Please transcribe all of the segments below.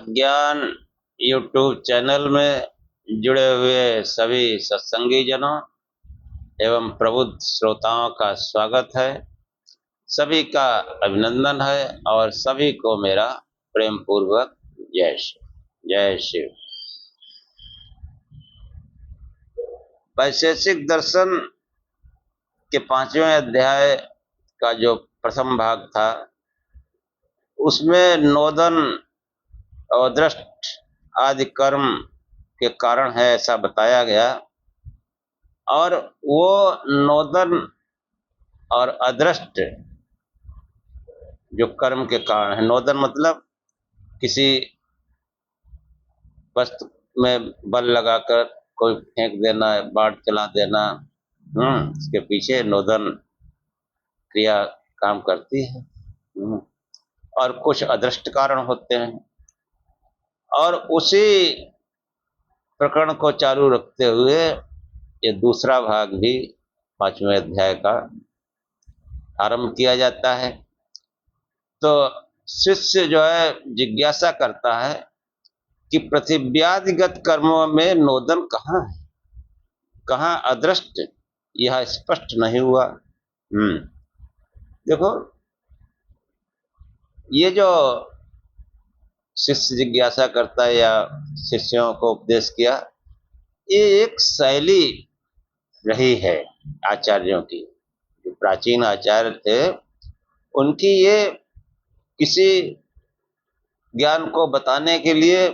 ज्ञान YouTube channel में जुड़े हुए सभी सत्संगी जनों एवं प्रबुद्ध श्रोताओं का स्वागत है। सभी का अभिनंदन है और सभी को मेरा प्रेम पूर्वक जय शिव जय शिव। वैशेषिक दर्शन के 5वें अध्याय का जो प्रथम भाग था उसमें नोदन और दृष्ट आदि कर्म के कारण है ऐसा बताया गया, और वो नोदन और अदृष्ट जो कर्म के कारण है, नोदन मतलब किसी वस्तु में बल लगाकर कोई फेंक देना, बाढ़ चला देना, इसके पीछे नोदन क्रिया काम करती है। और कुछ अदृष्ट कारण होते हैं। और उसी प्रकरण को चालू रखते हुए ये दूसरा भाग भी 5वें अध्याय का आरंभ किया जाता है। तो शिष्य जो है जिज्ञासा करता है कि पृथिव्यादिगत कर्मों में नोदन कहाँ है, कहाँ अदृष्ट, यह स्पष्ट नहीं हुआ। देखो, ये जो शिष्य जिज्ञासा करता है या शिष्यों को उपदेश किया, ये एक शैली रही है आचार्यों की। जो प्राचीन आचार्य थे उनकी ये किसी ज्ञान को बताने के लिए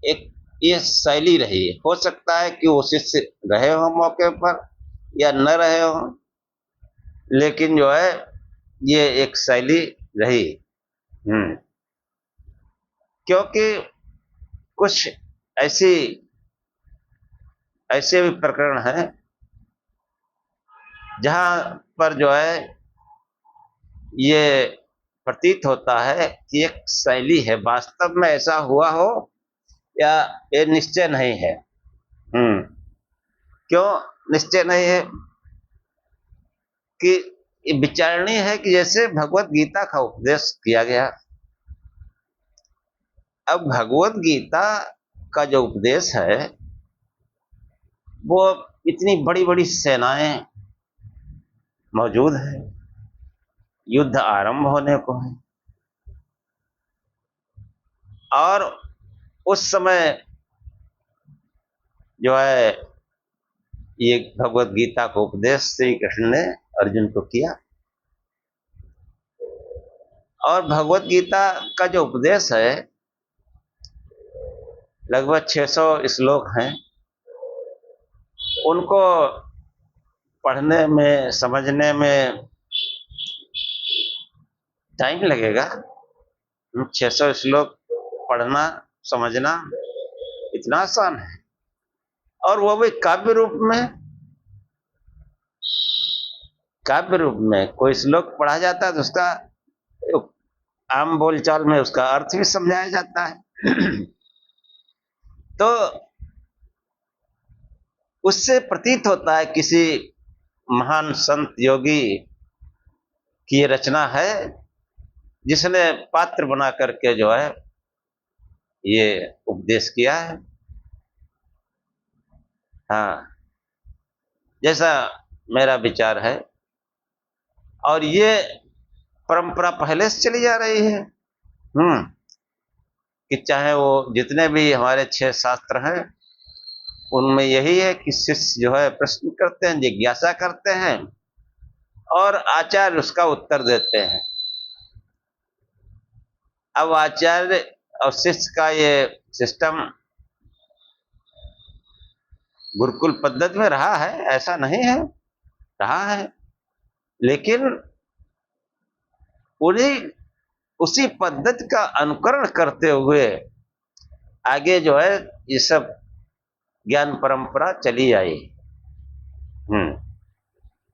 एक ये शैली रही है। हो सकता है कि वो शिष्य रहे हो मौके पर या न रहे हो, लेकिन जो है ये एक शैली रही। क्योंकि कुछ ऐसे भी प्रकरण हैं जहां पर जो है ये प्रतीत होता है कि एक शैली है, वास्तव में ऐसा हुआ हो या ये निश्चय नहीं है। क्यों निश्चय नहीं है? कि ये विचारणीय है कि जैसे भगवत गीता का उपदेश किया गया। अब भगवत गीता का जो उपदेश है वो इतनी बड़ी बड़ी सेनाएं मौजूद है, युद्ध आरंभ होने को है, और उस समय जो है ये भगवत गीता को उपदेश श्री कृष्ण ने अर्जुन को किया। और भगवत गीता का जो उपदेश है लगभग 600 श्लोक हैं। उनको पढ़ने में, समझने में टाइम लगेगा। 600 श्लोक पढ़ना समझना इतना आसान है, और वो भी काव्य रूप में। काव्य रूप में कोई श्लोक पढ़ा जाता है तो उसका आम बोलचाल में उसका अर्थ भी समझाया जाता है। तो उससे प्रतीत होता है किसी महान संत योगी की ये रचना है जिसने पात्र बना करके जो है ये उपदेश किया है। जैसा मेरा विचार है, और ये परंपरा पहले से चली जा रही है। कि चाहे वो जितने भी हमारे 6 शास्त्र हैं उनमें यही है कि शिष्य जो है प्रश्न करते हैं, जिज्ञासा करते हैं, और आचार्य उसका उत्तर देते हैं। अब आचार्य और शिष्य का ये सिस्टम गुरुकुल पद्धति में रहा है, ऐसा नहीं है, रहा है, लेकिन उसी पद्धति का अनुकरण करते हुए आगे जो है ये सब ज्ञान परंपरा चली आई।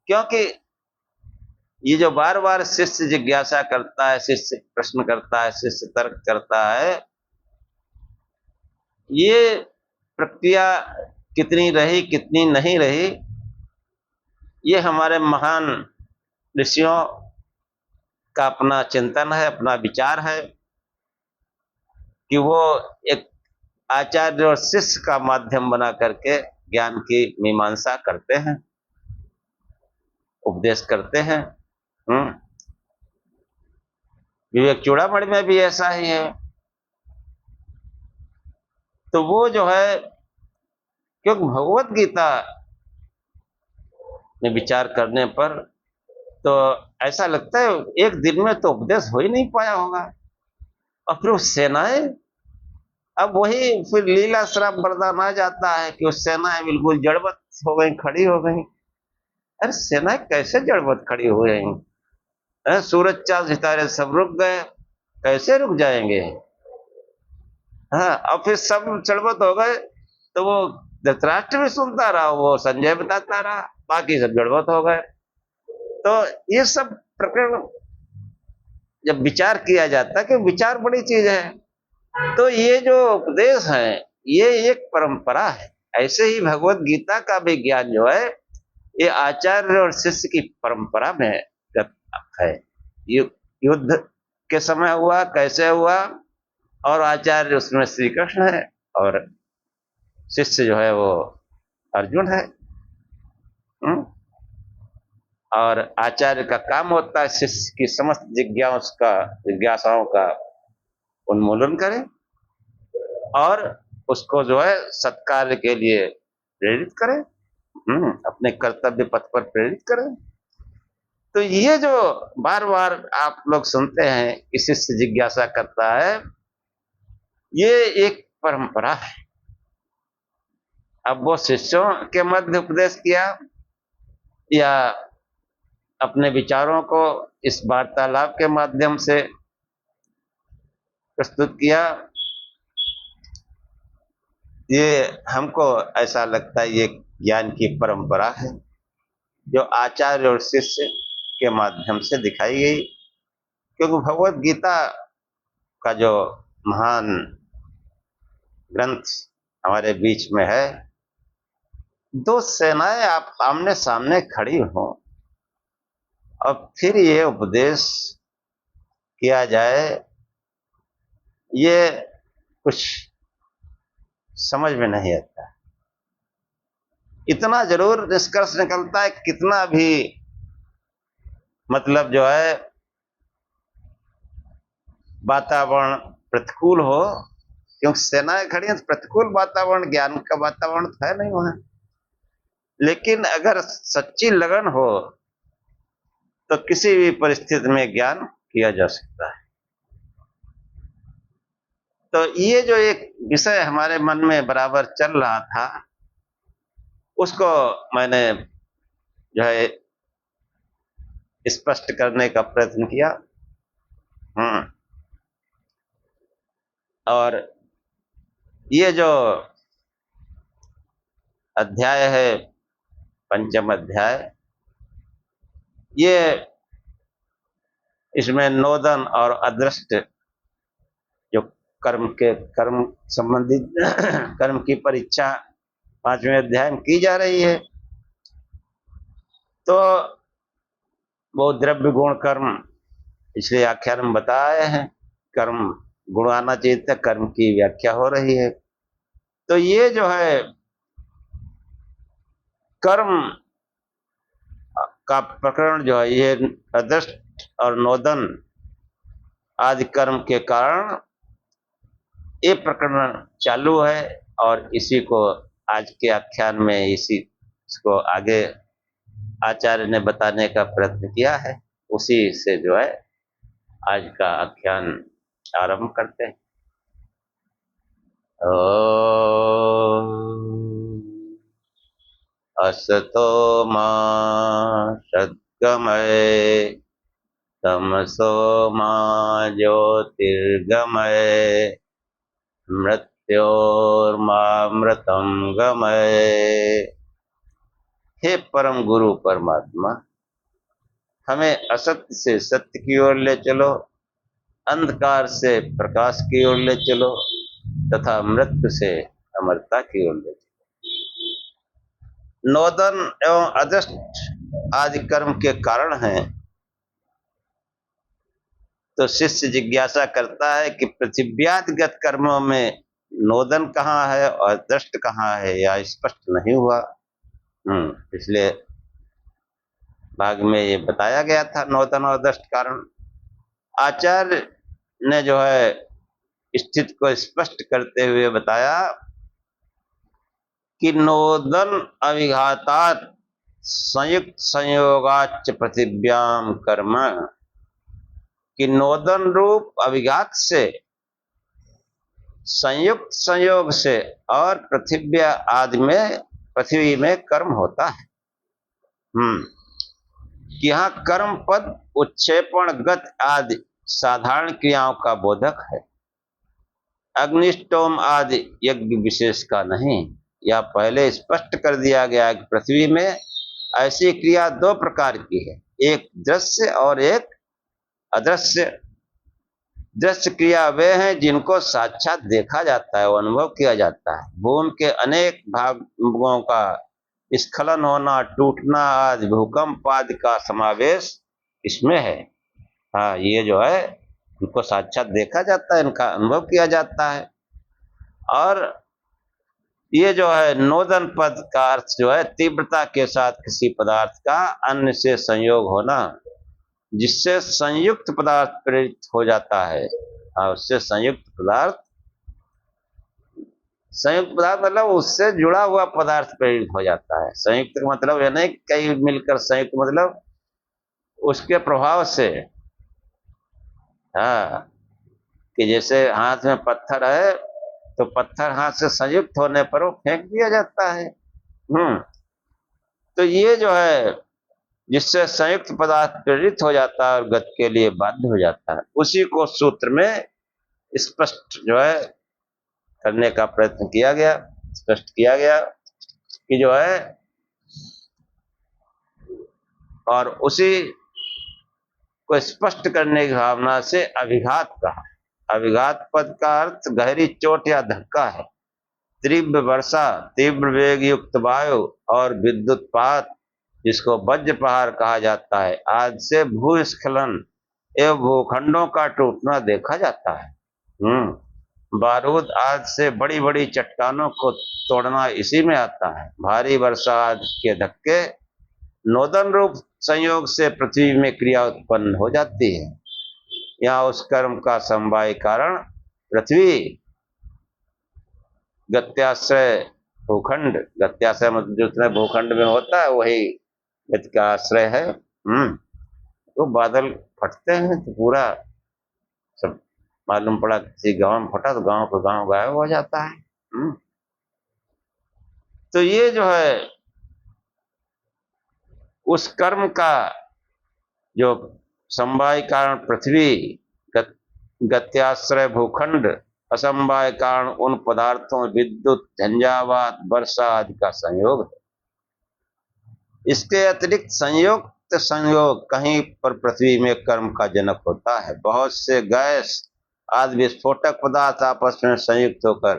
क्योंकि ये जो बार बार शिष्य जिज्ञासा करता है, शिष्य प्रश्न करता है, शिष्य तर्क करता है, ये प्रक्रिया कितनी रही कितनी नहीं रही, ये हमारे महान ऋषियों का अपना चिंतन है, अपना विचार है। कि वो एक आचार्य और शिष्य का माध्यम बना करके ज्ञान की मीमांसा करते हैं, उपदेश करते हैं। विवेक चूड़ामणि में भी ऐसा ही है। तो वो जो है, क्योंकि भगवत गीता में विचार करने पर तो ऐसा लगता है एक दिन में तो उपदेश हो ही नहीं पाया होगा। और फिर वो सेनाएं, अब वही फिर लीला श्राप वरदान आ जाता है कि वो सेनाएं बिल्कुल जड़वत हो गई, खड़ी हो गई। अरे सेनाएं कैसे जड़वत खड़ी हो गई? सूरज चांद सितारे सब रुक गए, कैसे रुक जाएंगे? हाँ, और फिर सब जड़वत हो गए तो वो धृतराष्ट्र भी सुनता रहा, वो संजय बताता रहा, बाकी सब जड़वत हो गए। तो ये सब प्रकरण जब विचार किया जाता है कि विचार बड़ी चीज है, तो ये जो उपदेश है ये एक परंपरा है। ऐसे ही भगवत गीता का भी ज्ञान जो है ये आचार्य और शिष्य की परंपरा में है। युद्ध के समय हुआ, कैसे हुआ, और आचार्य उसमें श्री कृष्ण है और शिष्य जो है वो अर्जुन है। और आचार्य का काम होता है शिष्य की समस्त जिज्ञासाओं का उन्मूलन करे और उसको जो है सत्कार्य के लिए प्रेरित करे, अपने कर्तव्य पथ पर प्रेरित करे। तो ये जो बार बार आप लोग सुनते हैं कि शिष्य जिज्ञासा करता है, ये एक परंपरा है। अब वो शिष्यों के मध्य उपदेश किया या अपने विचारों को इस वार्तालाप के माध्यम से प्रस्तुत किया, ये हमको ऐसा लगता है ये ज्ञान की परंपरा है जो आचार्य और शिष्य के माध्यम से दिखाई गई। क्योंकि भगवत गीता का जो महान ग्रंथ हमारे बीच में है, दो सेनाएं आप आमने सामने खड़ी हों और फिर ये उपदेश किया जाए, ये कुछ समझ में नहीं आता। इतना जरूर निष्कर्ष निकलता है, कितना भी मतलब जो है वातावरण प्रतिकूल हो, क्योंकि सेनाएं खड़ी हैं तो प्रतिकूल वातावरण, ज्ञान का वातावरण तो है नहीं वहां। लेकिन अगर सच्ची लगन हो तो किसी भी परिस्थिति में ज्ञान किया जा सकता है। तो ये जो एक विषय हमारे मन में बराबर चल रहा था, उसको मैंने जो है स्पष्ट करने का प्रयत्न किया। और ये जो अध्याय है, पंचम अध्याय, ये इसमें नोदन और अदृष्ट जो कर्म संबंधित कर्म की परीक्षा 5वें अध्याय में की जा रही है। तो वो द्रव्य गुण कर्म इसलिए आख्यान में बताए हैं, कर्म गुण आना चाहिए था, कर्म की व्याख्या हो रही है। तो ये जो है कर्म का प्रकरण जो है, ये अदृष्ट और नोदन आदि कर्म के कारण ये प्रकरण चालू है और इसी को आज के आख्यान में इसी इसको आगे आचार्य ने बताने का प्रयत्न किया है। उसी से जो है आज का आख्यान आरंभ करते हैं। असतो मा सद्गमय तमसो मा ज्योतिर्गमय मृत्योर्मामृतं गमय। हे परम गुरु परमात्मा, हमें असत्य से सत्य की ओर ले चलो, अंधकार से प्रकाश की ओर ले चलो तथा मृत्यु से अमरता की ओर ले चलो। नोदन एवं अदृष्ट आदि कर्म के कारण हैं तो शिष्य जिज्ञासा करता है कि पृथिव्यादिगत कर्मों में नोदन कहाँ है और दृष्ट कहाँ है, या स्पष्ट नहीं हुआ। पिछले भाग में ये बताया गया था नोदन और दृष्ट कारण। आचार्य ने जो है स्थिति को स्पष्ट करते हुए बताया कि नोदन अविघातात् संयुक्त संयोगाच पृथिव्याम कर्म, कि नोदन रूप अविघात से, संयुक्त संयोग से और पृथ्वी आदि में, पृथ्वी में कर्म होता है। कि यहाँ कर्म पद उत्क्षेपण गत आदि साधारण क्रियाओं का बोधक है, अग्निष्टोम आदि यज्ञ विशेष का नहीं। या पहले स्पष्ट कर दिया गया कि पृथ्वी में ऐसी क्रिया दो प्रकार की है, एक दृश्य और एक अदृश्य। दृश्य क्रिया वे हैं जिनको साक्षात देखा जाता है, अनुभव किया जाता है। भूमि के अनेक भागों का स्खलन होना, टूटना आदि, भूकंप आदि का समावेश इसमें है। हाँ, ये जो है इनको साक्षात देखा जाता है, इनका अनुभव किया जाता है। और ये जो है नोदन पद का अर्थ जो है तीव्रता के साथ किसी पदार्थ का अन्य से संयोग होना, जिससे संयुक्त पदार्थ प्रेरित हो जाता है। उससे संयुक्त पदार्थ मतलब उससे जुड़ा हुआ पदार्थ प्रेरित हो जाता है। संयुक्त का मतलब यह नहीं कई मिलकर, संयुक्त मतलब उसके प्रभाव से। कि जैसे हाथ में पत्थर है तो पत्थर हाथ से संयुक्त होने पर वो फेंक दिया जाता है। तो ये जो है जिससे संयुक्त पदार्थ प्रेरित हो जाता है और गति के लिए बाध्य हो जाता है, उसी को सूत्र में स्पष्ट जो है करने का प्रयत्न किया गया, स्पष्ट किया गया कि जो है, और उसी को स्पष्ट करने की भावना से अभिघात कहा। अभिघात पद का अर्थ गहरी चोट या धक्का है। तीव्र वर्षा, तीव्र वेग युक्त वायु और विद्युतपात, जिसको वज्रप्रहार कहा जाता है, आज से भूस्खलन एवं भूखंडों का टूटना देखा जाता है। बारूद आज से बड़ी बड़ी चट्टानों को तोड़ना इसी में आता है। भारी वर्षा आदि के धक्के नोदन रूप संयोग से पृथ्वी में क्रिया उत्पन्न हो जाती है। यहाँ उस कर्म का समवाय कारण पृथ्वी, गत्याश्रय भूखंड, गत्याश्रय मतलब जितने भूखंड में होता है वही गति का आश्रय है। तो बादल फटते हैं तो पूरा सब मालूम पड़ा किसी गांव में फटा तो गांव का गांव गायब हो जाता है। तो ये जो है उस कर्म का जो समवाय कारण पृथ्वी, गत्याश्रय भूखंड, असमवाय कारण उन पदार्थों विद्युत, झंझावात, वर्षा आदि का संयोग है। इसके अतिरिक्त संयोग कहीं पर पृथ्वी में कर्म का जनक होता है। बहुत से गैस आदि विस्फोटक पदार्थ आपस में संयुक्त होकर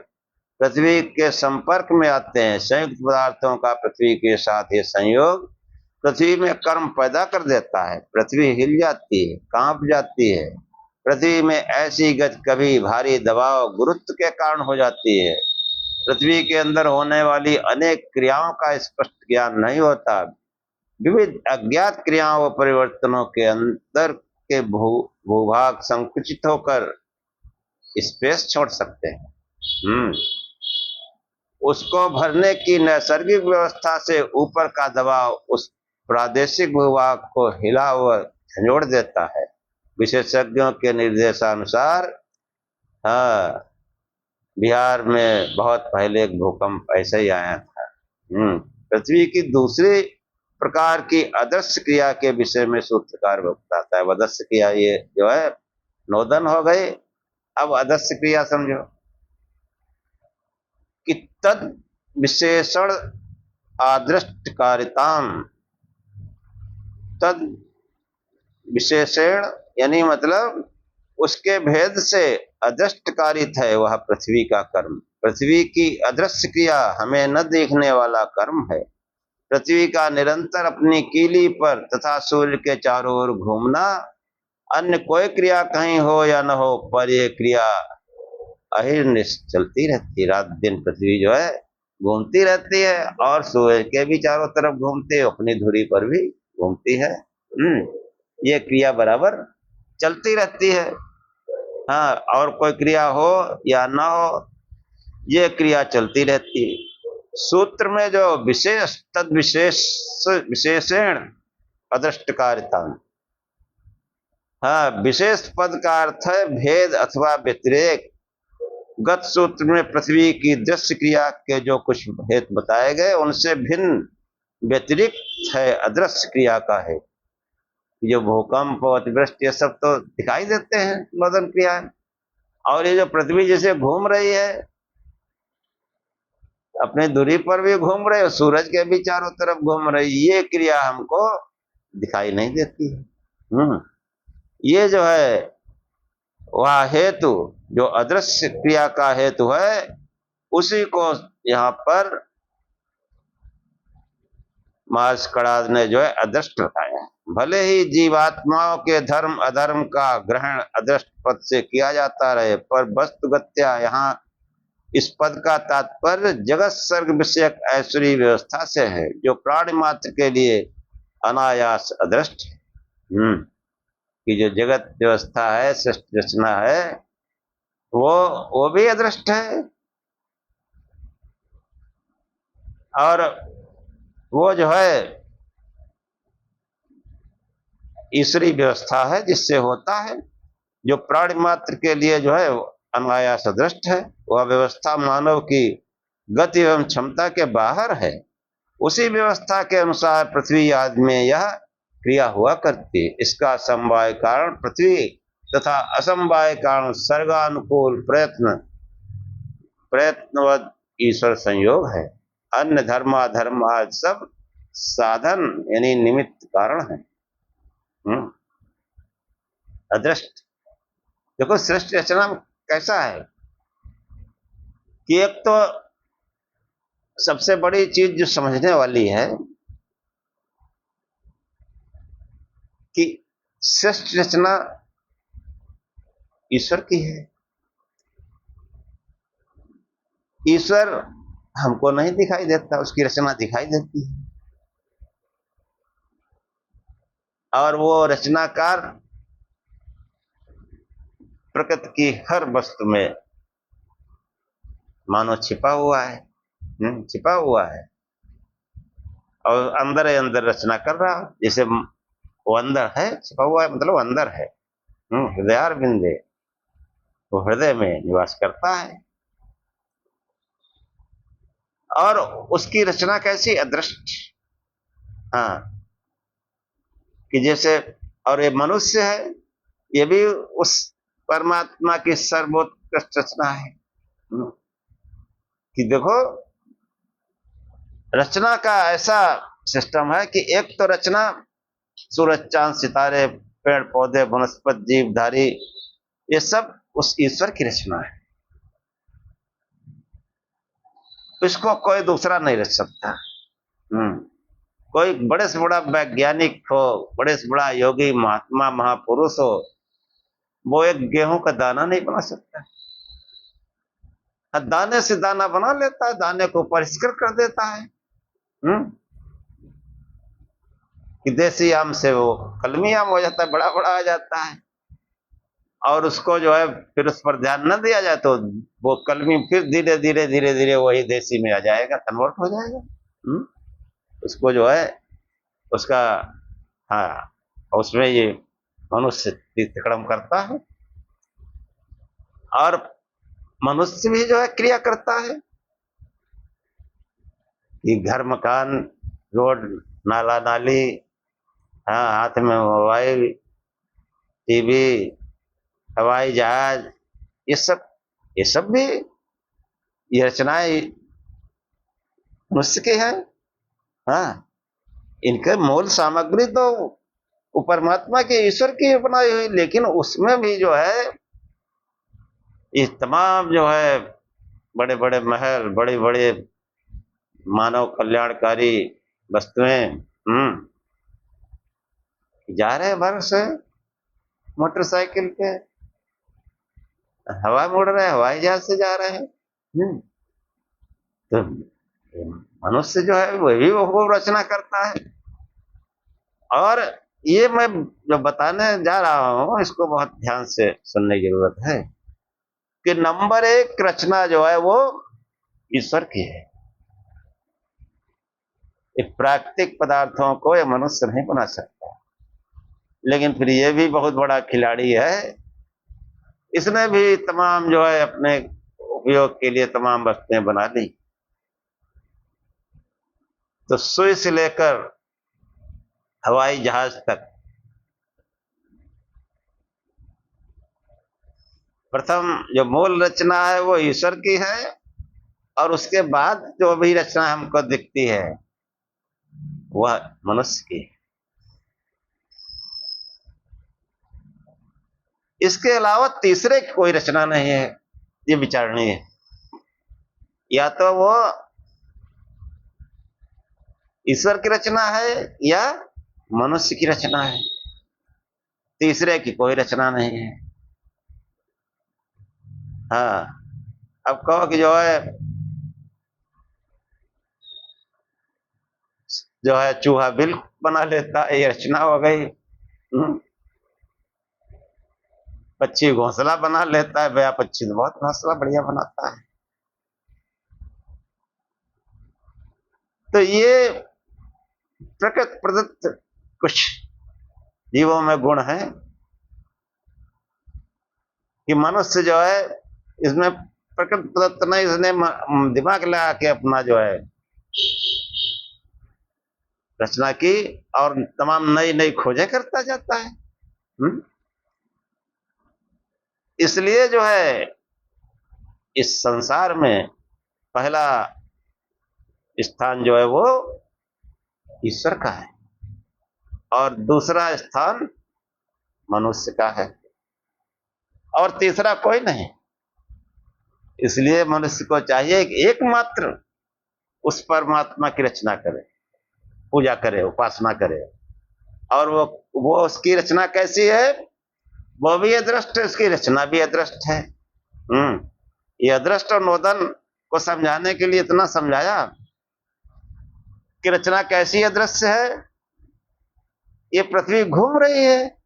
पृथ्वी के संपर्क में आते हैं। संयुक्त पदार्थों का पृथ्वी के साथ ये संयोग पृथ्वी में कर्म पैदा कर देता है। पृथ्वी हिल जाती है, कांप जाती है। पृथ्वी में ऐसी गति कभी भारी दबाव गुरुत्व के कारण हो जाती है। पृथ्वी के अंदर होने वाली अनेक क्रियाओं का स्पष्ट ज्ञान नहीं होता। विविध अज्ञात क्रियाओं व परिवर्तनों के अंदर के भूभाग संकुचित होकर स्पेस छोड़ सकते हैं। उसको भरने की नैसर्गिक व्यवस्था से ऊपर का दबाव उस प्रादेशिक भूभाग को हिला व झंझोड़ देता है। विशेषज्ञों के निर्देशानुसार बिहार में बहुत पहले एक भूकंप ऐसे ही आया था। पृथ्वी की दूसरी प्रकार की अदृश्य क्रिया के विषय में सूत्रकार बताता है। अदृश्य क्रिया ये जो है नोदन हो गई। अब अदृश्य क्रिया समझो कि तद विशेषण आदृष्टकारिताम, तद विशेषण यानी मतलब उसके भेद से अदृष्टकारित है वह पृथ्वी का कर्म। पृथ्वी की अदृश्य क्रिया हमें न देखने वाला कर्म है। पृथ्वी का निरंतर अपनी कीली पर तथा सूर्य के चारों ओर घूमना अन्य कोई क्रिया कहीं हो या न हो, पर ये क्रिया अहिर्निश चलती रहती है। रात दिन पृथ्वी जो है घूमती रहती है, और सूरज के भी चारों तरफ घूमती है, अपनी धुरी पर भी घूमती है। ये क्रिया बराबर चलती रहती है। हाँ, और कोई क्रिया हो या ना हो, ये क्रिया चलती रहती है। सूत्र में जो विशेष तद विशेष विशेषण अदृष्ट कार्यता। हाँ, विशेष पद का अर्थ है भेद अथवा व्यतिरेक। गत सूत्र में पृथ्वी की दृश्य क्रिया के जो कुछ हेतु बताए गए, उनसे भिन्न व्यतिरिक्त है अदृश्य क्रिया का है। जो भूकंप अतिवृष्टि ये सब तो दिखाई देते हैं नोदन क्रिया, और ये जो पृथ्वी जैसे घूम रही है, अपने दूरी पर भी घूम रहे, सूरज के भी चारों तरफ घूम रही, ये क्रिया हमको दिखाई नहीं देती है। ये जो है वह हेतु जो अदृश्य क्रिया का हेतु है, उसी को यहाँ पर मार्स कड़ाद ने जो है अदृष्ट बताया। भले ही जीवात्माओं के धर्म अधर्म का ग्रहण अदृष्ट पद से किया जाता रहे, पर वस्तुगत्या यहाँ इस पद का तात्पर्य जगत सर्ग विषयक ऐश्वर्य व्यवस्था से है, जो प्राणी मात्र के लिए अनायास अदृष्ट है। कि जो जगत व्यवस्था है, सृष्टि रचना है, वो भी अदृष्ट है, और वो जो है ईश्वरी व्यवस्था है जिससे होता है। जो प्राणी मात्र के लिए जो है अनायास अदृष्ट है, वह व्यवस्था मानव की गति एवं क्षमता के बाहर है। उसी व्यवस्था के अनुसार पृथ्वी आदि में यह क्रिया हुआ करती है। इसका समवाय कारण पृथ्वी तथा असमवाय कारण सर्गानुकूल प्रयत्नवद ईश्वर संयोग है। अन्य धर्माधर्म आदि सब साधन यानी निमित्त कारण है। अदृष्ट देखो, सृष्टि रचना कैसा है कि एक तो सबसे बड़ी चीज जो समझने वाली है कि सृष्टि रचना ईश्वर की है। ईश्वर हमको नहीं दिखाई देता, उसकी रचना दिखाई देती है, और वो रचनाकार प्रकृति की हर वस्तु में मानो छिपा हुआ है, छिपा हुआ है, और अंदर अंदर रचना कर रहा है। जैसे वो अंदर है, छिपा हुआ है मतलब अंदर है। हृदयार बिंदे, वो हृदय में निवास करता है, और उसकी रचना कैसी अदृष्ट। हाँ, कि जैसे, और ये मनुष्य है, ये भी उस परमात्मा की सर्वोत्कृष्ट रचना है। कि देखो, रचना का ऐसा सिस्टम है कि एक तो रचना सूरज चांद सितारे पेड़ पौधे वनस्पति जीवधारी, ये सब उस ईश्वर की रचना है। इसको कोई दूसरा नहीं रच सकता। कोई बड़े से बड़ा वैज्ञानिक हो, बड़े से बड़ा योगी महात्मा महापुरुष हो, वो एक गेहूं का दाना नहीं बना सकता। दाने से दाना बना लेता है, दाने को परिष्कृत कर देता है। कि देसी आम से वो कलमी आम हो जाता है, बड़ा बड़ा आ जाता है, और उसको जो है फिर उस पर ध्यान न दिया जाए तो वो कलमी फिर धीरे धीरे धीरे धीरे वही देसी में आ जाएगा, कन्वर्ट हो जाएगा। उसको जो है उसका, हाँ, उसमें ये मनुष्य तिकड़म करता है, और मनुष्य भी जो है क्रिया करता है कि घर मकान रोड नाला नाली, हाँ, हाथ में मोबाइल टीवी हवाई जहाज, ये सब भी ये रचनाएं मनुष्य की है। हाँ, इनके मूल सामग्री तो परमात्मा के ईश्वर की बनाई हुई, लेकिन उसमें भी जो है ये तमाम जो है बड़े बड़े महल, बड़े बड़े मानव कल्याणकारी वस्तुएं जा रहे हैं वर्ष से, मोटरसाइकिल पे, हवा में उड़ रहे हैं, हवाई जहाज से जा रहे हैं। तो मनुष्य जो है वही वो रचना करता है। और ये मैं जो बताने जा रहा हूं इसको बहुत ध्यान से सुनने की जरूरत है कि नंबर एक रचना जो है वो ईश्वर की है। ये प्राकृतिक पदार्थों को ये मनुष्य नहीं बना सकता, लेकिन फिर ये भी बहुत बड़ा खिलाड़ी है। इसने भी तमाम जो है अपने उपयोग के लिए तमाम वस्तुएं बना ली। तो सुई से लेकर हवाई जहाज तक प्रथम जो मूल रचना है वो ईश्वर की है, और उसके बाद जो भी रचना हमको दिखती है वह मनुष्य की है। इसके अलावा तीसरे की कोई रचना नहीं है, ये विचारणीय है। या तो वो ईश्वर की रचना है या मनुष्य की रचना है, तीसरे की कोई रचना नहीं है। हाँ, अब कहो कि जो है चूहा बिल बना लेता है, ये रचना हो गई। पक्षी घोंसला बना लेता है, भैया पक्षी तो बहुत घोंसला बढ़िया बनाता है। तो ये प्रकृति प्रदत्त कुछ जीवों में गुण है कि मनुष्य जो है इसमें प्रकृति प्रदत्त नहीं, इसने दिमाग लगा के अपना जो है रचना की और तमाम नई नई खोजें करता जाता है। इसलिए जो है इस संसार में पहला स्थान जो है वो ईश्वर का है और दूसरा स्थान मनुष्य का है और तीसरा कोई नहीं। इसलिए मनुष्य को चाहिए कि एकमात्र उस परमात्मा की रचना करे, पूजा करे, उपासना करे। और वो उसकी रचना कैसी है? वो भी अदृष्ट है, उसकी रचना भी अदृष्ट है। ये अदृष्ट और नोदन को समझाने के लिए इतना समझाया कि रचना कैसी अदृश्य है। ये पृथ्वी घूम रही है,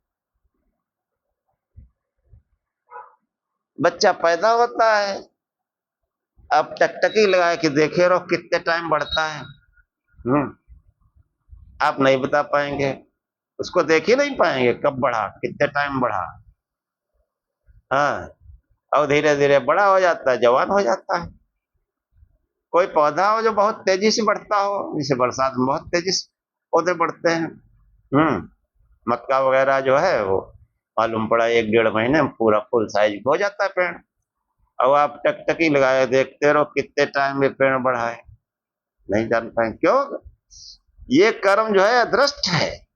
बच्चा पैदा होता है, अब टकटकी लगा के देखे रहो कितने टाइम बढ़ता है। आप नहीं बता पाएंगे, उसको देख ही नहीं पाएंगे कब बढ़ा, कितने टाइम बढ़ा। हाँ, और धीरे धीरे बड़ा हो जाता है, जवान हो जाता है। कोई पौधा हो जो बहुत तेजी से बढ़ता हो, जैसे बरसात में बहुत तेजी से पौधे बढ़ते हैं। मक्का वगैरह जो है वो मालूम पड़ा 1-1.5 महीने में पूरा फुल साइज हो जाता है पेड़। अब आप टकटकी लगाए देखते रहो कितने टाइम में पेड़ बढ़ा है, नहीं जान पाएंगे। क्यों? ये कर्म जो है अदृष्ट है,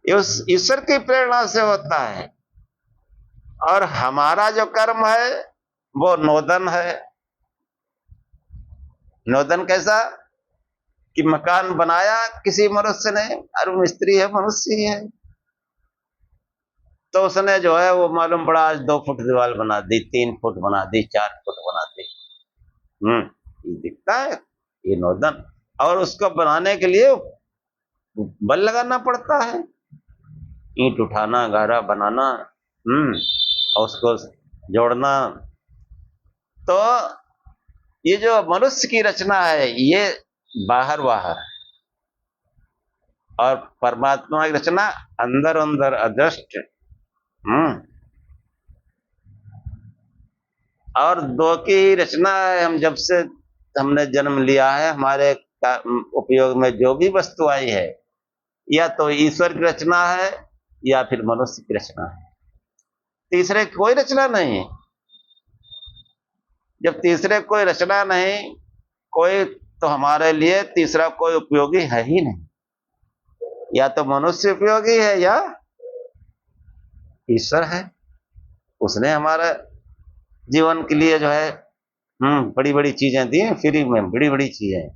ये उस ईश्वर की प्रेरणा से होता है। और हमारा जो कर्म है वो नोदन है। नोदन कैसा कि मकान बनाया किसी मनुष्य ने, और मिस्त्री है, मनुष्य ही है, तो उसने जो है वो मालूम पड़ा आज 2 फुट दीवार बना दी, 3 फुट बना दी, 4 फुट बना दी। ये दिखता है, ये नोदन। और उसको बनाने के लिए बल लगाना पड़ता है, ईंट उठाना, गारा बनाना, और उसको जोड़ना। तो ये जो मनुष्य की रचना है ये बाहर बाहर, और परमात्मा की रचना अंदर अंदर अदृष्ट। और दो की ही रचना है। हम जब से हमने जन्म लिया है, हमारे उपयोग में जो भी वस्तु आई है या तो ईश्वर की रचना है या फिर मनुष्य की रचना है, तीसरे कोई रचना नहीं है। जब तीसरे कोई रचना नहीं कोई, तो हमारे लिए तीसरा कोई उपयोगी है ही नहीं। या तो मनुष्य उपयोगी है या ईश्वर है, उसने हमारा जीवन के लिए जो है बड़ी बड़ी चीजें दी हैं, फ्री में बड़ी बड़ी चीजें।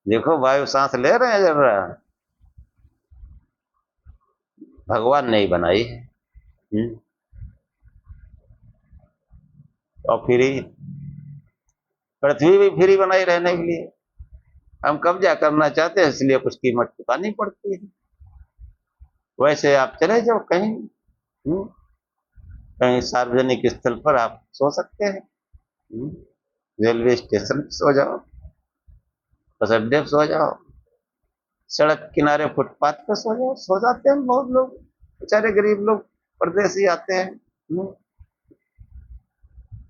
देखो वायु सांस ले रहे हैं जरा, भगवान ने ही बनाई है। और फ्री, पृथ्वी भी फ्री बनाई रहने के लिए। हम कब्जा करना चाहते हैं इसलिए कुछ कीमत चुकानी पड़ती है। वैसे आप चले जाओ कहीं, कहीं सार्वजनिक स्थल पर आप सो सकते हैं, रेलवे स्टेशन पे सो जाओ, बस अड्डे पे सो जाओ, सड़क किनारे फुटपाथ पे सो जाओ, सो जाते हैं बहुत लोग, बेचारे गरीब लोग परदेसी आते हैं।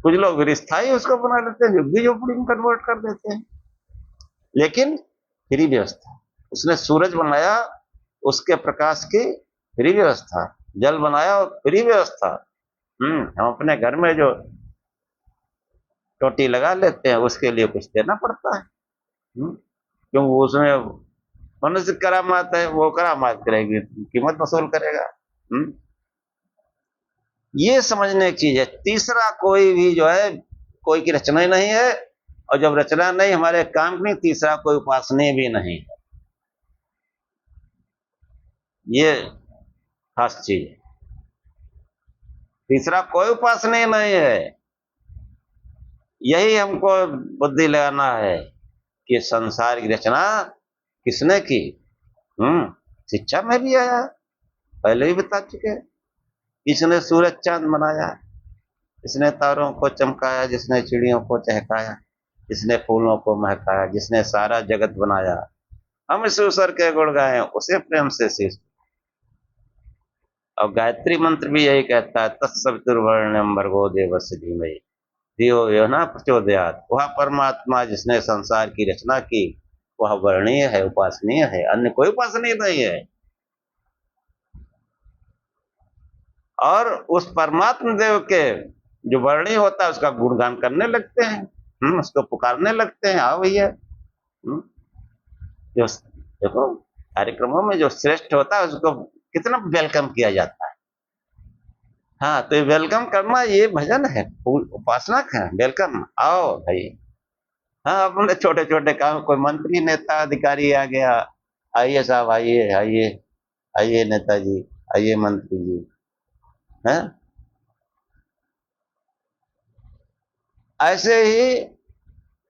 कुछ लोग स्थायी उसको बना लेते हैं, झुग्गी झोपड़ी में कन्वर्ट कर देते हैं। लेकिन फ्री व्यवस्था, उसने सूरज बनाया, उसके प्रकाश की फ्री व्यवस्था, जल बनाया और फ्री व्यवस्था। हम अपने घर में जो टोटी लगा लेते हैं उसके लिए कुछ देना पड़ता है, क्योंकि उसमें मनुष्य करामात है, वो करामात करेगी, कीमत वसूल करेगा। ये समझने की चीज है। तीसरा कोई भी जो है, कोई की रचना ही नहीं है, और जब रचना नहीं हमारे काम की, तीसरा कोई उपासनीय भी नहीं है। ये खास चीज है, तीसरा कोई उपासनीय नहीं है। यही हमको बुद्धि लगाना है कि संसार की रचना किसने की। शिक्षा में भी आया, पहले ही बता चुके। इसने सूरज चांद बनाया, इसने तारों को चमकाया, जिसने चिड़ियों को चहकाया, जिसने फूलों को महकाया, जिसने सारा जगत बनाया। हम इस ईश्वर के गुण गाएं, उसे प्रेम से शीश। और गायत्री मंत्र भी यही कहता है, तत्सवितुर्वरेण्यं भर्गो देवस्य धीमहि धियो यो न प्रचोदयात्। वह परमात्मा जिसने संसार की रचना की, वह वर्णीय है, उपासनीय है, अन्य कोई उपासनीय नहीं है। और उस परमात्मा देव के जो वर्णीय होता है उसका गुणगान करने लगते हैं, उसको पुकारने लगते हैं, आओ भैया। जो देखो कार्यक्रमों में जो श्रेष्ठ होता है उसको कितना वेलकम किया जाता है। हाँ, तो वेलकम करना ये भजन है, उपासना है, वेलकम, आओ भाई। हाँ, अपने छोटे छोटे काम, कोई मंत्री नेता अधिकारी आ गया, आइए साहब, आइए आइए आइए नेताजी, आइए मंत्री जी, है। ऐसे ही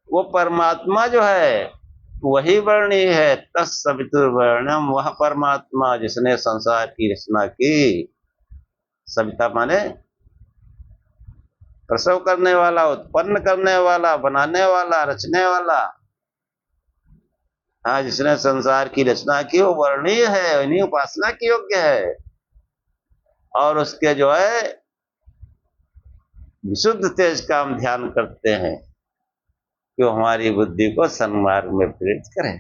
वो परमात्मा जो है वही वर्णीय है, तत्सवितुर्वरेण्यं। वह परमात्मा जिसने संसार की रचना की, सविता माने प्रसव करने वाला, उत्पन्न करने वाला, बनाने वाला, रचने वाला। हाँ, जिसने संसार की रचना की वो वर्णीय है, इन्हीं उपासना की योग्य है। और उसके जो है विशुद्ध तेज का हम ध्यान करते हैं कि वो हमारी बुद्धि को सन्मार्ग में प्रेरित करें।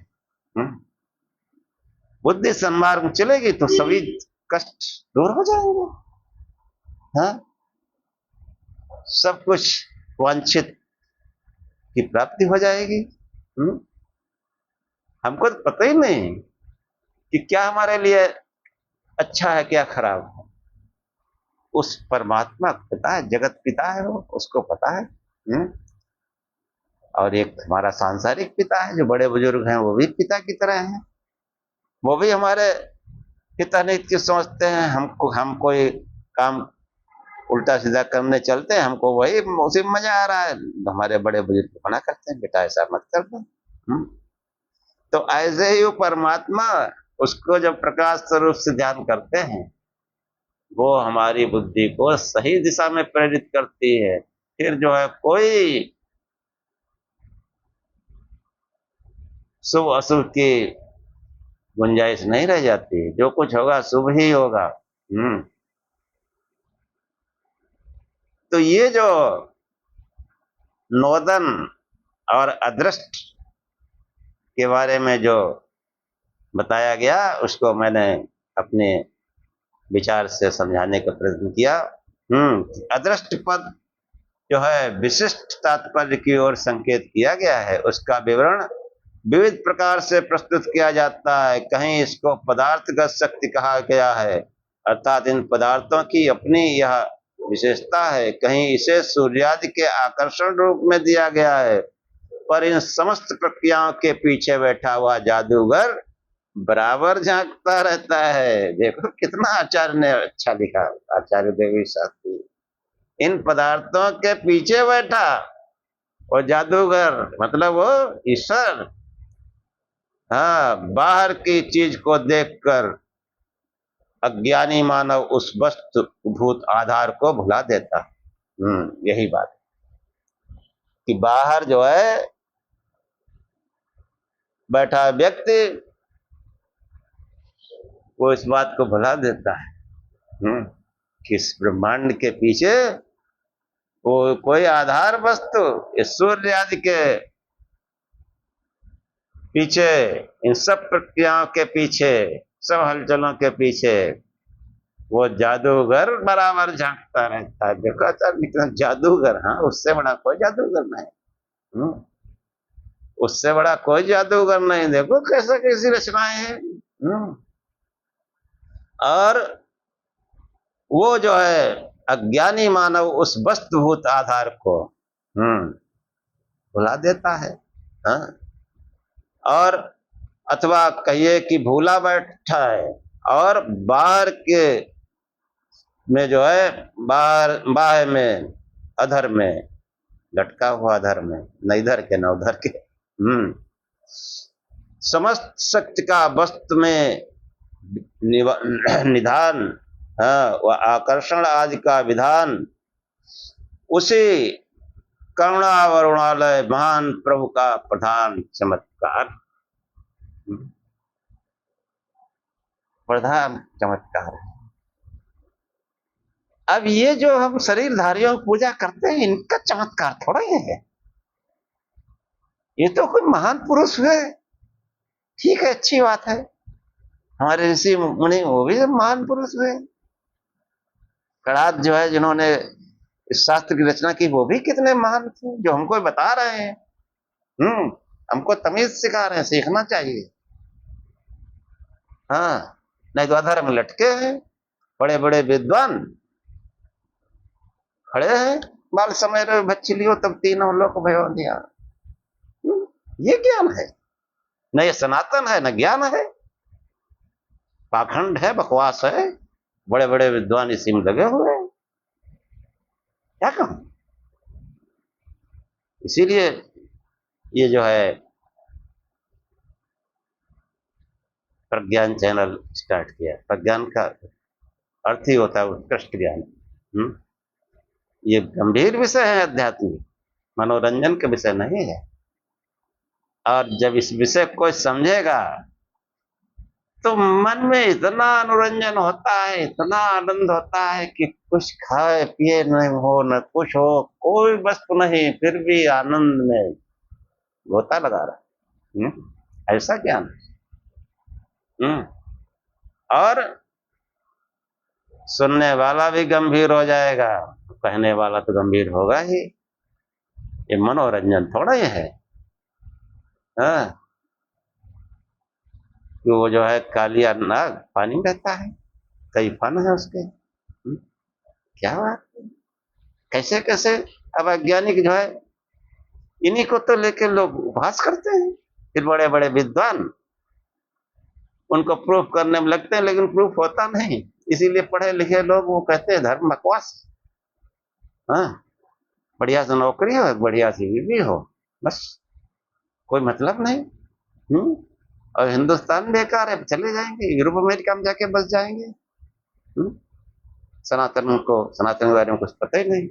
बुद्धि सन्मार्ग में चलेगी तो सभी कष्ट दूर हो जाएंगे। हाँ, सब कुछ वांछित की प्राप्ति हो जाएगी। हमको तो पता ही नहीं कि क्या हमारे लिए अच्छा है, क्या खराब है। उस परमात्मा को पता है, जगत पिता है वो, उसको पता है। और एक हमारा सांसारिक पिता है, जो बड़े बुजुर्ग हैं, वो भी पिता की तरह हैं, वो भी हमारे पिता ने इतनी सोचते हैं। हम कोई काम उल्टा सीधा करने चलते हैं, हमको वही उसी में मजा आ रहा है, हमारे बड़े बुजुर्ग मना करते हैं, बेटा ऐसा मत कर दो। तो ऐसे ही वो परमात्मा, उसको जब प्रकाश स्वरूप से ध्यान करते हैं, वो हमारी बुद्धि को सही दिशा में प्रेरित करती है। फिर जो है कोई शुभ अशुभ की गुंजाइश नहीं रह जाती, जो कुछ होगा शुभ ही होगा। तो ये जो नोदन और अदृष्ट के बारे में जो बताया गया, उसको मैंने अपने विचार से समझाने का प्रयत्न किया। अदृष्ट पद जो है विशिष्ट तात्पर्य की ओर संकेत किया गया है, उसका विवरण विविध प्रकार से प्रस्तुत किया जाता है। कहीं इसको पदार्थगत शक्ति कहा गया है, अर्थात इन पदार्थों की अपनी यह विशेषता है। कहीं इसे सूर्यादि के आकर्षण रूप में दिया गया है, पर इन समस्त प्रक्रियाओं के पीछे बैठा हुआ जादूगर बराबर झांकता रहता है। देखो कितना आचार्य ने अच्छा लिखा, आचार्य देवी शास्त्री। इन पदार्थों के पीछे बैठा वो जादूगर, मतलब वो ईश्वर। हाँ, बाहर की चीज को देखकर अज्ञानी मानव उस वस्तु भूत आधार को भुला देता। यही बात कि बाहर जो है बैठा व्यक्ति वो इस बात को भुला देता है कि इस ब्रह्मांड के पीछे वो कोई आधार वस्तु, इस सूर्य आदि के पीछे, इन सब प्रक्रियाओं के पीछे, सब हलचलों के पीछे वो जादूगर बराबर झांकता रहता है। देखो अच्छा, जादूगर, हाँ, उससे बड़ा कोई जादूगर नहीं। उससे बड़ा कोई जादूगर नहीं। देखो कैसे कैसी रचनाएं हैं। और वो जो है अज्ञानी मानव उस वस्तुभूत आधार को भुला देता है। हाँ? और अथवा कहिए कि भूला बैठा है, और बाहर के में जो है बाह्य में, अधर में लटका हुआ, अधर में, न इधर के न उधर के, समस्त शक्ति का वस्तु में निधान, व आकर्षण आदि का विधान उसी करुणा वरुणालय महान प्रभु का प्रधान चमत्कार, प्रधान चमत्कार है। अब ये जो हम शरीरधारियों की पूजा करते हैं, इनका चमत्कार थोड़ा ही है। ये तो कोई महान पुरुष हुए, ठीक है, अच्छी बात है। हमारे ऋषि मुनि वो भी महान पुरुष हुए। कणाद जो है जिन्होंने इस शास्त्र की रचना की, वो भी कितने महान थे, जो हमको बता रहे हैं। हमको तमीज सिखा रहे हैं, सीखना चाहिए। हाँ, नहीं तो अधर में लटके हैं बड़े बड़े विद्वान, खड़े हैं, बाल समय रे बच्ची लियो तब तीनों लोग भयो दिया। ये ज्ञान है? न ये सनातन है, न ज्ञान है, पाखंड है, बकवास है। बड़े बड़े विद्वान इसी में लगे हुए हैं, क्या कहूं। इसीलिए ये जो है प्रज्ञान चैनल स्टार्ट किया। प्रज्ञान का अर्थ ही होता है उत्कृष्ट ज्ञान। ये गंभीर विषय है, आध्यात्मिक मनोरंजन के विषय नहीं है। और जब इस विषय को समझेगा तो मन में इतना अनुरंजन होता है, इतना आनंद होता है कि कुछ खाए पिए नहीं हो, न कुछ हो, कोई वस्तु नहीं, फिर भी आनंद में गोता लगा रहा। ऐसा ज्ञान। और सुनने वाला भी गंभीर हो जाएगा, कहने वाला तो गंभीर होगा ही। ये मनोरंजन थोड़ा ही है। हाँ, वो जो है कालिया नाग पानी में रहता है, कई फन है उसके। क्या बात है, कैसे कैसे। अब वैज्ञानिक जो है इन्हीं को तो लेके लोग उपहास करते हैं। फिर बड़े बड़े विद्वान उनको प्रूफ करने में लगते हैं, लेकिन प्रूफ होता नहीं। इसीलिए पढ़े लिखे लोग वो कहते हैं धर्म बकवास। हाँ, बढ़िया से नौकरी हो, बढ़िया सी बीवी हो, बस कोई मतलब नहीं। और हिंदुस्तान बेकार है, चले जाएंगे यूरोप अमेरिका में जाके बस जाएंगे। सनातन के बारे में कुछ पता ही नहीं।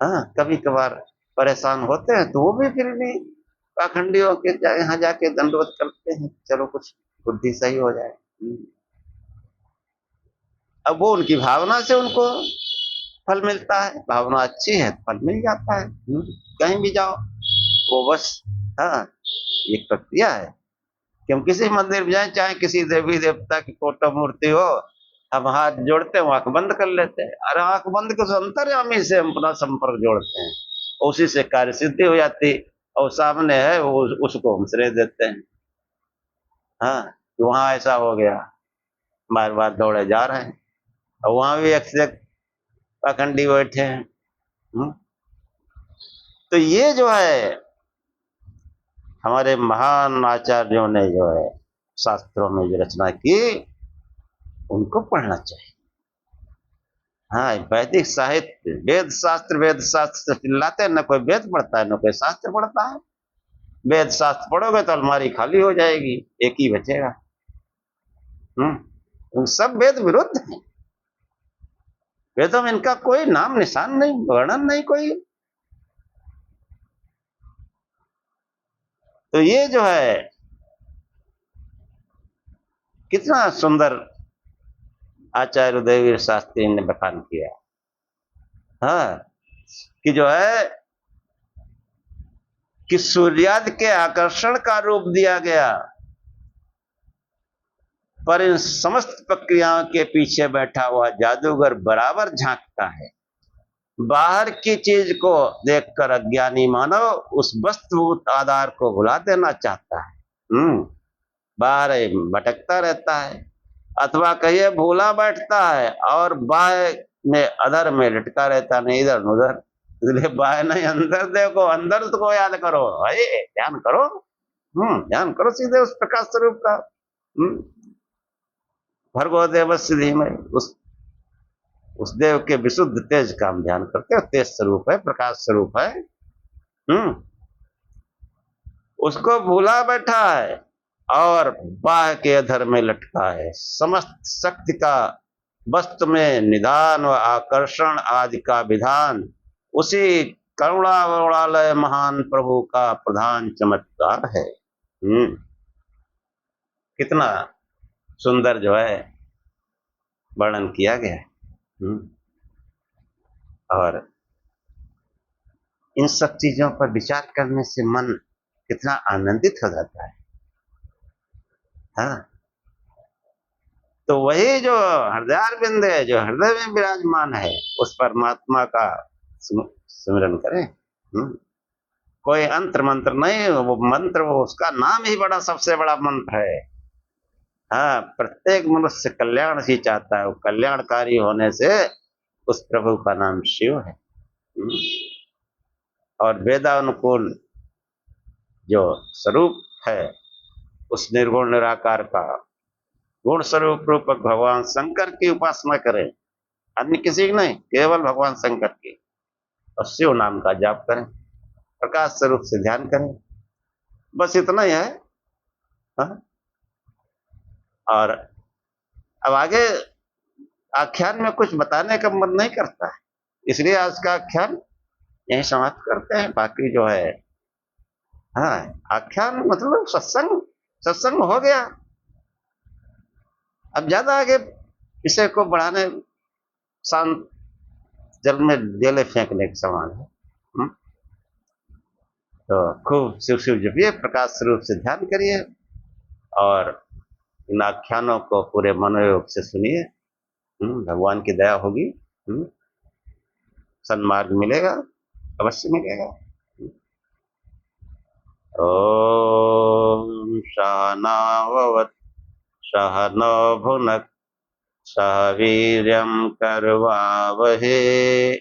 हाँ, कभी कभार परेशान होते हैं तो वो भी फिर भी पाखंडियों के यहाँ जाके दंडवत करते हैं, चलो कुछ बुद्धि सही हो जाए। अब वो उनकी भावना से उनको फल मिलता है, भावना अच्छी है फल मिल जाता है। कहीं भी जाओ वो बस, हाँ, एक प्रक्रिया है कि हम किसी मंदिर में जाए, चाहे किसी देवी देवता की फोटो मूर्ति हो, हम हाथ जोड़ते हैं, आंख बंद कर लेते हैं। अरे आंख बंद कर अंतर्यामी से हम अपना संपर्क जोड़ते हैं, उसी से कार्य सिद्धि हो जाती। और सामने है वो, उसको हम श्रेय देते हैं। हाँ, वहां ऐसा हो गया, बार बार दौड़े जा रहे हैं, और वहां भी एक पाखंडी बैठे हैं। तो ये जो है हमारे महान आचार्यों ने जो है शास्त्रों में जो रचना की उनको पढ़ना चाहिए। हाँ, वैदिक साहित्य, वेद शास्त्र से चिल्लाते हैं, न कोई वेद पढ़ता है न कोई शास्त्र पढ़ता है। वेद शास्त्र पढ़ोगे तो अलमारी खाली हो जाएगी, एक ही बचेगा। सब वेद विरुद्ध हैं। वेदों में इनका कोई नाम निशान नहीं, वर्णन नहीं कोई। तो ये जो है कितना सुंदर आचार्य उदयवीर शास्त्री ने बखान किया। हाँ, कि जो है कि सूर्यादि के आकर्षण का रूप दिया गया, पर इन समस्त प्रक्रियाओं के पीछे बैठा हुआ जादूगर बराबर झांकता है। बाहर की चीज को देखकर अज्ञानी मानव उस वस्तुभूत आधार को भुला देना चाहता है। बाहर भटकता रहता है, अथवा कहिए भूला बैठता है, और बाह्य में अधर में लटका रहता, नहीं इधर उधर। इसलिए बाह्य नहीं, अंदर देखो, अंदर को याद करो, भाई ध्यान करो। ध्यान करो सीधे उस प्रकाश स्वरूप का। भर्गो देवस्य धीमहि, उस देव के विशुद्ध तेज का हम ध्यान करते हैं। तेज स्वरूप है, प्रकाश स्वरूप है। उसको भूला बैठा है और बाह्य के अधर में लटका है। समस्त शक्ति का वस्तु में निधान व आकर्षण आदि का विधान उसी करुणावरुणालय महान प्रभु का प्रधान चमत्कार है। कितना सुंदर जो है वर्णन किया गया है। और इन सब चीजों पर विचार करने से मन कितना आनंदित हो जाता है। हाँ, तो वही जो हृदयारविंद है, जो हृदय में विराजमान है, उस परमात्मा का स्मरण करें। कोई अंतर मंत्र नहीं, वो मंत्र, वो उसका नाम ही बड़ा, सबसे बड़ा मंत्र है। हाँ, प्रत्येक मनुष्य कल्याण ही चाहता है, वो कल्याणकारी होने से उस प्रभु का नाम शिव है। और वेदानुकूल जो स्वरूप है उस निर्गुण निराकार का गुण स्वरूप रूपक भगवान शंकर की उपासना करें, अन्य किसी की नहीं, केवल भगवान शंकर की। और शिव नाम का जाप करें, प्रकाश स्वरूप से ध्यान करें, बस इतना ही है। हाँ? और अब आगे आख्यान में कुछ बताने का मन नहीं करता है, इसलिए आज का आख्यान यही समाप्त करते हैं। बाकी जो है, हाँ, आख्यान मतलब सत्संग हो गया। अब ज्यादा आगे विषय को बढ़ाने, शांत जल में डेले फेंकने के समान है। तो खूब शिव शिव जपिए, प्रकाश स्वरूप से ध्यान करिए, और इन आख्यानों को पूरे मनोयोग से सुनिए। भगवान की दया होगी, सन्मार्ग मिलेगा, अवश्य मिलेगा। ओम सहनाववतु सहनौ भुनक्तु सह वीर्यं करवावहे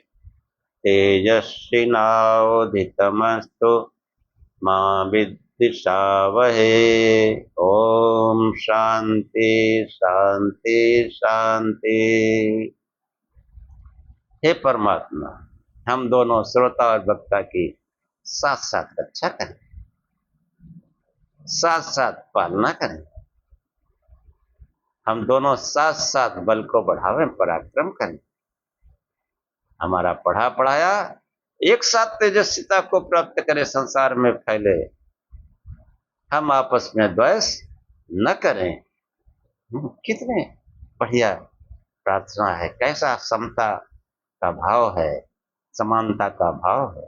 तेजस्विनावधीतमस्तु मा विद्विषावहे। ओम शांति शांति शांति। हे परमात्मा, हम दोनों श्रोता और वक्ता की साथ साथ रक्षा करें, साथ साथ पालना करें। हम दोनों साथ साथ बल को बढ़ावें, पराक्रम करें। हमारा पढ़ा पढ़ाया एक साथ तेजस्विता को प्राप्त करे, संसार में फैले। हम आपस में द्वेष न करें। कितने बढ़िया प्रार्थना है, कैसा समता का भाव है, समानता का भाव है।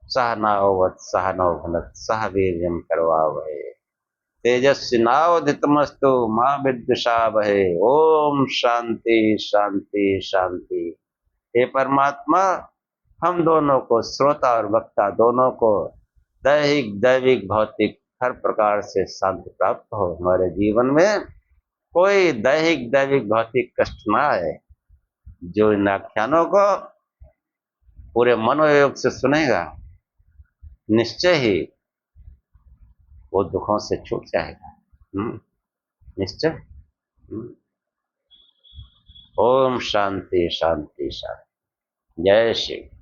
सहनाववतु सहनौ भुनक्तु सह वीर्यं करवावहै तेजस्विनावधीतमस्तु मा विद्विषावहै। ओम शांति शांति शांति। हे परमात्मा, हम दोनों को, श्रोता और वक्ता दोनों को, दैहिक दैविक भौतिक हर प्रकार से शांति प्राप्त हो। हमारे जीवन में कोई दैहिक दैविक भौतिक कष्ट ना आए। जो इन आख्यानों को पूरे मनोयोग से सुनेगा, निश्चय ही वो दुखों से छूट जाएगा। निश्चय। हम्म, ओम शांति शांति शांति। जय शिव।